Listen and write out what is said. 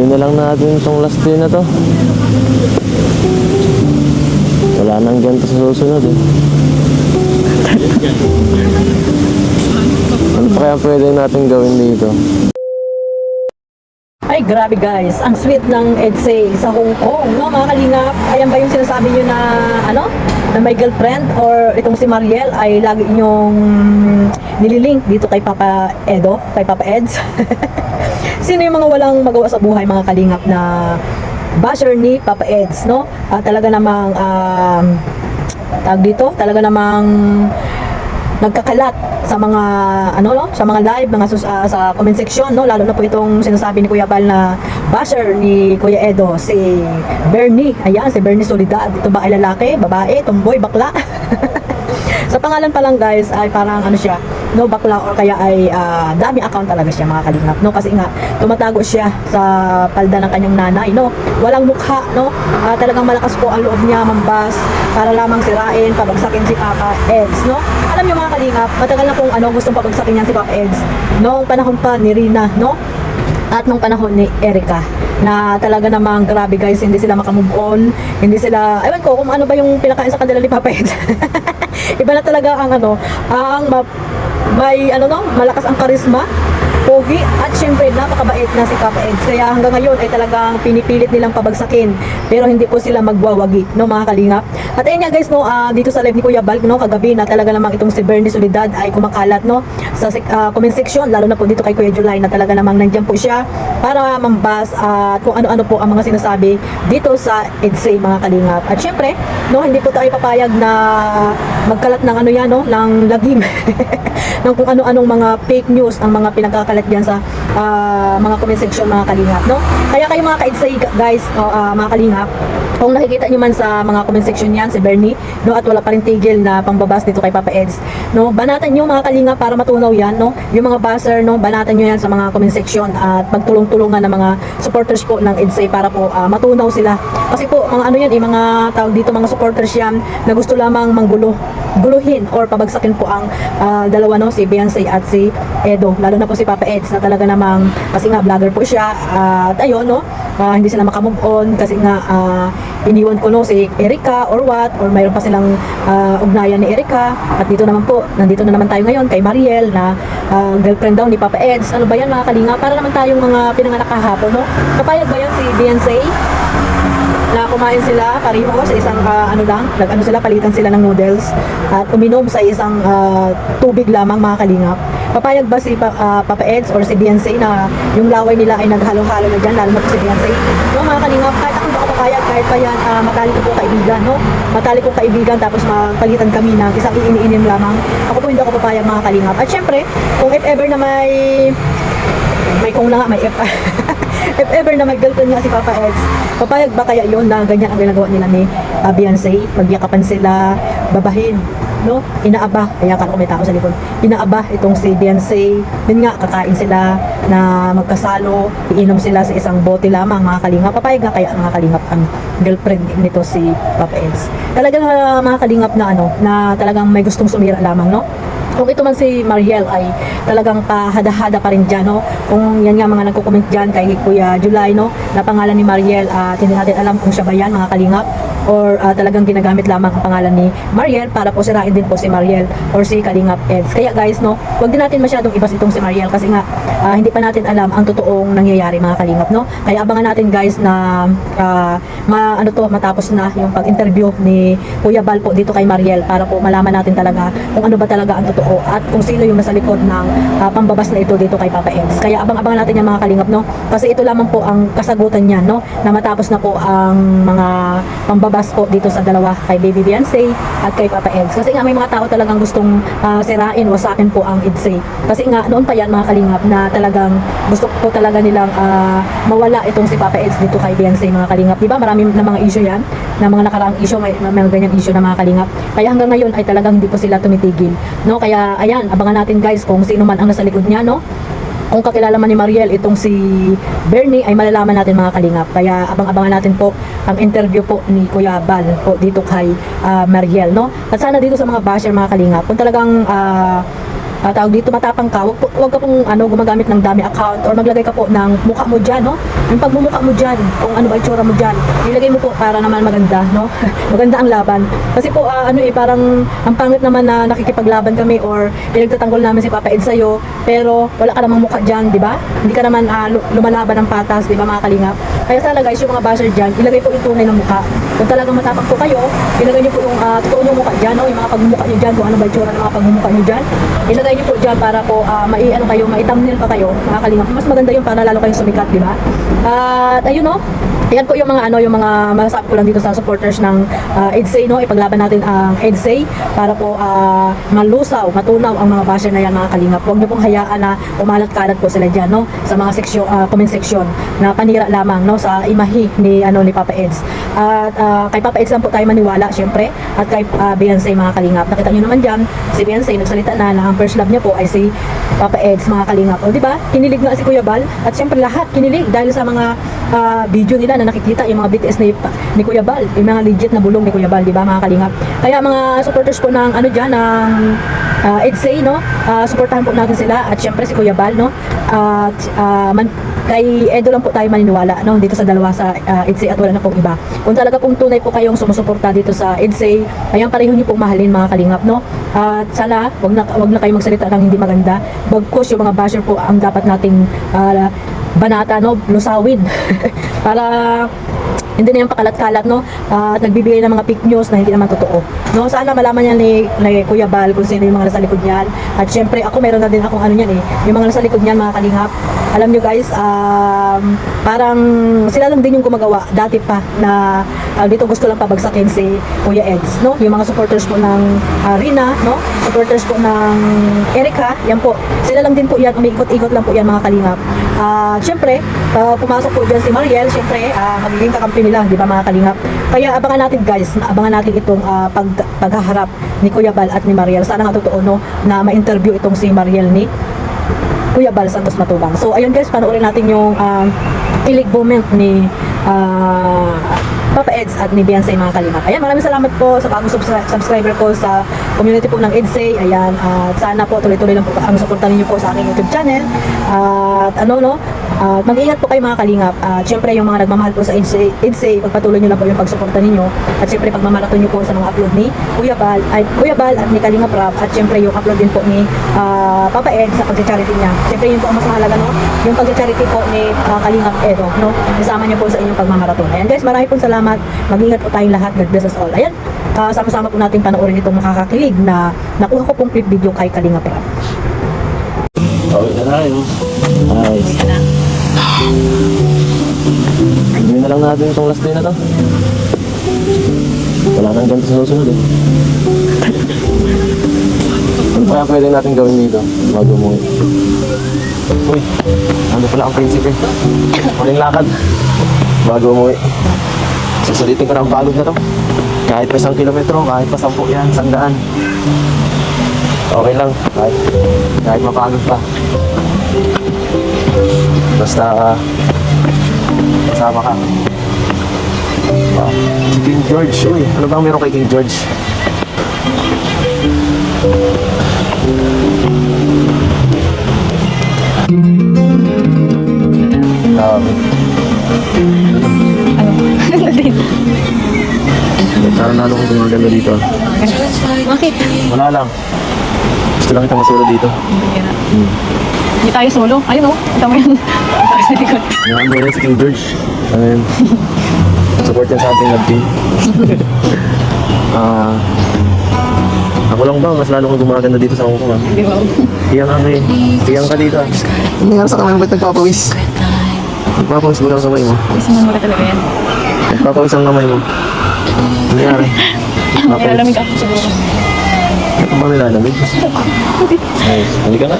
Gawin na lang natin itong last day na to. Wala nang ganito sa susunod eh. Ano pa kaya pwede natin gawin dito? Ay, grabe guys. Ang sweet ng EDSA sa Hong Kong, no, mga kalingap. Ayan ba yung sinasabi nyo na, ano, na may girlfriend or itong si Mariel ay lagi nyong nililink dito kay Papa Edo, kay Papa Eds. Sino yung mga walang magawa sa buhay, mga kalingap, na basher ni Papa Eds, no? Talaga namang, tag dito, talaga namang nagkakalat sa mga sa mga live, mga sa comment section, no, lalo na po itong sinasabi ni Kuya Bal na basher ni Kuya Edo, si Bernie. Ayan, si Bernie Solidad. Ito ba ay lalaki, babae, tomboy, bakla? Sa pangalan pa lang guys ay parang siya, no, bakla, or kaya ay dami account talaga siya, mga kalingap, no, kasi nga tumatago siya sa palda ng kanyang nanay, no, walang mukha, no, talagang malakas po ang loob niya mambas para lamang sirain, pabagsakin si Papa Eds, no. Alam niyo, mga kalingap, matagal na pong gustong pabagsakin niya si Papa Eds noong panahon pa ni Rina, no, at nung panahon ni Erica, na talaga namang grabe guys, hindi sila makamove on, hindi sila, ewan ko kung ano ba yung pinakain sa kanila ni Papa Eds. Iba na talaga ang may malakas ang karisma, pogi, at syempre napakabait na si Papa Eds. Kaya hanggang ngayon ay talagang pinipilit nilang pabagsakin, pero hindi po sila magwawagi, no, mga kalingap. At ayun nga guys, no, dito sa live ni Kuya Bal, no, kagabi, na talaga namang itong si Bernie Solidad ay kumakalat, no, sa comment section, lalo na po dito kay Kuya July, na talaga namang nandiyan po siya para mambas at kung ano-ano po ang mga sinasabi dito sa EDSA, mga kalingap. At syempre, no, hindi po tayo papayag na magkalat ng ng lagim ng kung ano-anong mga fake news ang mga pinagkakalat diyan sa mga comment section, mga kalingap, no. Kaya kayo, mga ka-EDSA guys, mga kalingap, kung nakikita nyo man sa mga comment section yan si Bernie, no, at wala pa rin tigil na pangbabas dito kay Papa Eds, no, banatan nyo, mga kalingap, para matunaw yan, no, yung mga buzzer, no, banatan nyo yan sa mga comment section at magtulong-tulungan ng mga supporters po ng EDSA para po matunaw sila. Kasi po mga yan, mga tawag dito, mga supporters yan na gusto lamang guluhin or pabagsakin po ang dalawa, no, si Beyonce at si Edo, lalo na po si Papa Eds, na talaga namang, kasi nga vlogger po siya, at ayun, no, hindi sila makamove on kasi nga iniwan ko, no, si Erica or what, or mayroon pa silang ugnayan ni Erica. At dito nandito na naman tayo ngayon kay Mariel na girlfriend daw ni Papa Eds. Ano ba yan, mga kalinga? Para naman tayong mga pinanganak kahapon, no? Kapayag ba yan si Beyonce na kumain sila pareho sa isang sila, palitan sila ng noodles at uminom sa isang tubig lamang, mga kalingap? Papayag ba si Papa Eds or si Beyonce na yung laway nila ay naghalo-halo na dyan, lalo na po si Beyonce, no, mga kalingap? Kahit ako hindi ako papayag, kahit pa yan matalik ko kaibigan, no, matalik ko kaibigan, tapos magpalitan kami ng isang iiniinim lamang, ako po hindi ako papayag, mga kalingap. At syempre, kung if ever na may kung na nga, may if ever na may girlfriend nga si Papa Eds, papayag ba kaya yun na ganyan ang ginagawa nila ni Beyonce? Magyakapan sila, babahin, no? Inaaba, kaya kung may tao sa likod, inaaba itong si Beyonce. Yun nga, kakain sila na magkasalo, iinom sila sa isang bote lamang, mga kalingap. Papayag nga kaya, mga kalingap, ang girlfriend nito si Papa Eds? Talagang mga kalingap na na talagang may gustong sumira lamang, no? Kung ito man si Mariel ay talagang pahada-hada pa rin dyan, no? Kung yan nga mga nagko-comment dyan kay Kuya July, no, na pangalan ni Mariel, at hindi natin alam kung siya ba yan, mga kalingap, or talagang ginagamit lamang ang pangalan ni Mariel para po sirain din po si Mariel or si Kalingap Eds. Kaya guys, no, huwag din natin masyadong ibas itong si Mariel kasi nga hindi pa natin alam ang totoong nangyayari, mga kalingap, no. Kaya abangan natin guys na matapos na yung pag-interview ni Kuya Bal po dito kay Mariel para po malaman natin talaga kung ano ba talaga ang totoo at kung sino yung nasa likod ng pambabas na ito dito kay Papa Eds. Kaya abang-abangan natin yan, mga kalingap, no, kasi ito lamang po ang kasagutan niyan, no, na matapos na po ang mga pambabas po dito sa dalawa, kay Baby Beyonce at kay Papa Eds. Kasi nga may mga tao talagang gustong sirain o sa akin po ang EDSA. Kasi nga noon pa yan, mga kalingap, na talagang gusto po talaga nilang mawala itong si Papa Eds dito kay Beyonce, mga kalingap. Diba marami na mga issue yan, na mga nakaraang issue, may ganyang issue na, mga kalingap. Kaya hanggang ngayon ay talagang hindi po sila tumitigil, no. Kaya ayan, abangan natin guys kung sino man ang nasa likod niya, no. Kung kakilala man ni Mariel itong si Bernie ay malalaman natin, mga kalingap. Kaya abang-abangan natin po ang interview po ni Kuya Bal po dito kay Mariel, no. At sana dito sa mga basher, mga kalingap, kung talagang tawag dito, matapang ka, wag ka pong gumagamit ng dami account or maglagay ka po ng mukha mo dyan, no? Yung pagmumukha mo dyan, kung ano ba itsura mo dyan, ilagay mo po para naman maganda, no? Maganda ang laban. Kasi po, parang ang pangit naman na nakikipaglaban kami or pinagtatanggol namin si Papa Ed sa'yo, pero wala ka namang mukha dyan, di ba? Hindi ka naman lumalaban ng patas, di ba mga kalingap? Kaya sana guys, yung mga basher dyan, ilagay po yung tunay ng mukha. Kung talagang matapang po kayo, ilagay niyo po yung totoo yung mukha dyan, no? Yung mga pagmumukha niyo dyan, kung ano ba itsura ng mga pagmumukha niyo dyan. Ilagay niyo po dyan para po mai-thumbnail pa kayo, mga kalingap. Mas maganda yun para lalo kayong sumikat, di ba? At ayun, no? Ayan po yung mga masasabi ko lang dito sa supporters ng EDSA, no? Ipaglaban natin ang EDSA para po malusaw, matunaw ang mga basher na yan, mga kalingap. Huwag niyo pong hayaan na umalat-kalat po sila dyan, no? Sa mga comment section na panira lamang, no? Sa imahe ni Papa Eds. At kay Papa Eds lang po tayo maniwala, syempre. At kay Beyonce, mga kalingap. Nakita niyo naman dyan, si Beyonce nagsalita na ang first love niya po ay si Papa Eds, mga kalingap. O, di ba? Kinilig nga si Kuya Bal. At syempre lahat kinilig dahil sa mga video nila na nakikita yung mga BTS ni Kuya Bal, yung mga legit na bulong ni Kuya Bal, di ba mga kalingap? Kaya mga supporters po ng ng EDSA, no? Suportahan po natin sila at syempre si Kuya Bal, no? At kay Edo lang po tayo maniniwala, no? Dito sa dalawa sa EDSA at wala na pong iba. Kung talaga pong tunay po kayong sumusuporta dito sa EDSA, ayan pareho niyo pong mahalin, mga kalingap, no? At sana wag na kayo magsalita ng hindi maganda. Bagkus yung mga basher po ang dapat nating banata, no? Lusawin para hindi na yung pakalat-kalat, no? At nagbibigay ng mga fake news na hindi naman totoo, no? Sana malaman niya ni Kuya Bal kung sino yung mga nasa likod niyan. At syempre ako meron na din akong niyan yung mga nasa likod niyan, mga kalingap. Alam nyo guys, parang sila lang din yung gumagawa dati pa na dito gusto lang pabagsakin si Kuya Eds, no? Yung mga supporters po ng Rina, no? Supporters po ng Erica, yan po. Sila lang din po yan, umiikot-ikot lang po yan, mga kalingap. Syempre, pumasok po dyan si Mariel, syempre, magiging kakampi nila, di ba mga kalingap? Kaya abangan natin guys, abangan natin itong paghaharap ni Kuya Bal at ni Mariel. Sana nga totoo, no, na ma-interview itong si Mariel ni Kuya Bal Santos Matubang. So ayun guys, panoorin natin yung kilig moment ni Papa Eds at ni Beyonce, mga kalingap. Ayan, maraming salamat po sa bagong subscriber ko sa community po ng EDSA. Ayan, sana po tuloy-tuloy lang po ang suporta ninyo po sa aking YouTube channel. At mag-ingat po kayo, mga kalingap. Siyempre yung mga nagmamahal po sa EDSA, pagpatuloy nyo lang po yung pagsuporta ninyo. At siyempre pagmamaraton nyo po sa mga upload ni Kuya Bal at ni Kalingap Rap. At siyempre yung upload din po ni Papa Eds sa pag-charity niya. Siyempre yun po ang mas mahalaga, no? Yung pag-charity po ni Kalingap Edo, no? Isama niyo po sa inyong pagmamaraton. Ayan guys, marami pong salamat. Mag-ingat po tayong lahat. God bless us all. Ayan, sama-sama po natin panoorin itong makakakilig na nakuha ko pong clip video kay Kalingap Rap. Okay na tayo. Nice. Gawin na lang natin itong last day na to. Wala nang ganito sa susunod eh. Ano kaya pwede natin gawin dito bago umuwi? Uy, ano pala ang prinsipe? Maling lakad bago umuwi. Susulitin ko na ang pagod na to. Kahit pa 1 kilometro, kahit pa 10 yan, 100. Okay lang, kahit mapagod pa. Basta kasama ka. Wow. Si King George, uy, ano bang meron kay King George? Parang nalo kong gumaganda dito. Bakit? Wala lang. Gusto lang kitang masuro dito. Hindi tayo solo. Ayun o. Ito mo yan. Sa likod. Yan mo rin si King George. Ano yun? Support yan sa ating lab team. Ako lang ba? Mas lalo kong gumaganda dito sa Hong Kong. Di ba? Iyang ka eh. Iyang ka dito. Ano nangyari sa kamay mo? Ba't nagpapawis? Nagpapawis mo lang sa kamay mo. Gusto mo muna talaga yan. Nagpapawis ang kamay mo. Ano nangyari? Nilalamig ako siguro. Ano ba nilalamig? Ay, halika nga.